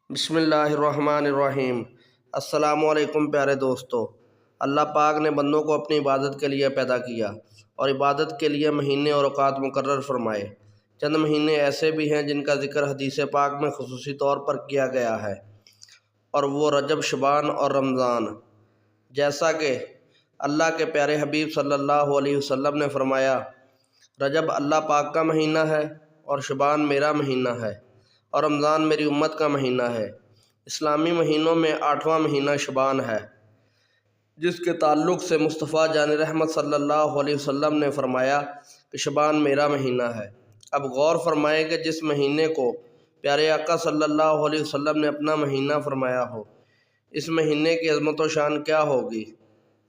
بسم اللہ الرحمن الرحیم۔ السلام علیکم پیارے دوستو۔ اللہ پاک نے بندوں کو اپنی عبادت کے لیے پیدا کیا اور عبادت کے لیے مہینے اور اوقات مقرر فرمائے۔ چند مہینے ایسے بھی ہیں جن کا ذکر حدیث پاک میں خصوصی طور پر کیا گیا ہے، اور وہ رجب، شعبان اور رمضان۔ جیسا کہ اللہ کے پیارے حبیب صلی اللہ علیہ وسلم نے فرمایا، رجب اللہ پاک کا مہینہ ہے اور شعبان میرا مہینہ ہے اور رمضان میری امت کا مہینہ ہے۔ اسلامی مہینوں میں 8واں مہینہ شعبان ہے، جس کے تعلق سے مصطفیٰ جان رحمت صلی اللہ علیہ وسلم نے فرمایا کہ شعبان میرا مہینہ ہے۔ اب غور فرمائیں کہ جس مہینے کو پیارے آقا صلی اللہ علیہ وسلم نے اپنا مہینہ فرمایا ہو، اس مہینے کی عظمت و شان کیا ہوگی۔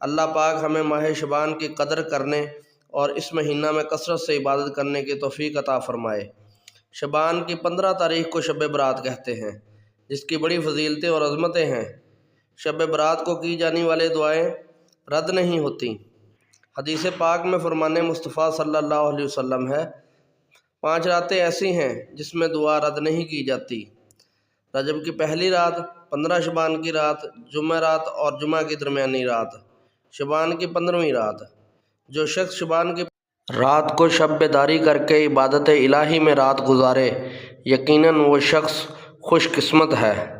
اللہ پاک ہمیں ماہ شعبان کی قدر کرنے اور اس مہینہ میں کثرت سے عبادت کرنے کی توفیق عطا فرمائے۔ شعبان کی 15 تاریخ کو شب برات کہتے ہیں، جس کی بڑی فضیلتیں اور عظمتیں ہیں۔ شب برات کو کی جانے والی دعائیں رد نہیں ہوتی۔ حدیث پاک میں فرمان مصطفیٰ صلی اللہ علیہ وسلم ہے، 5 راتیں ایسی ہیں جس میں دعا رد نہیں کی جاتی: رجب کی پہلی رات، 15 شعبان کی رات، جمعہ رات اور جمعہ کی درمیانی رات، شعبان کی 15ویں رات۔ جو شخص شعبان کی رات کو شب بیداری کر کے عبادت الہی میں رات گزارے، یقیناً وہ شخص خوش قسمت ہے۔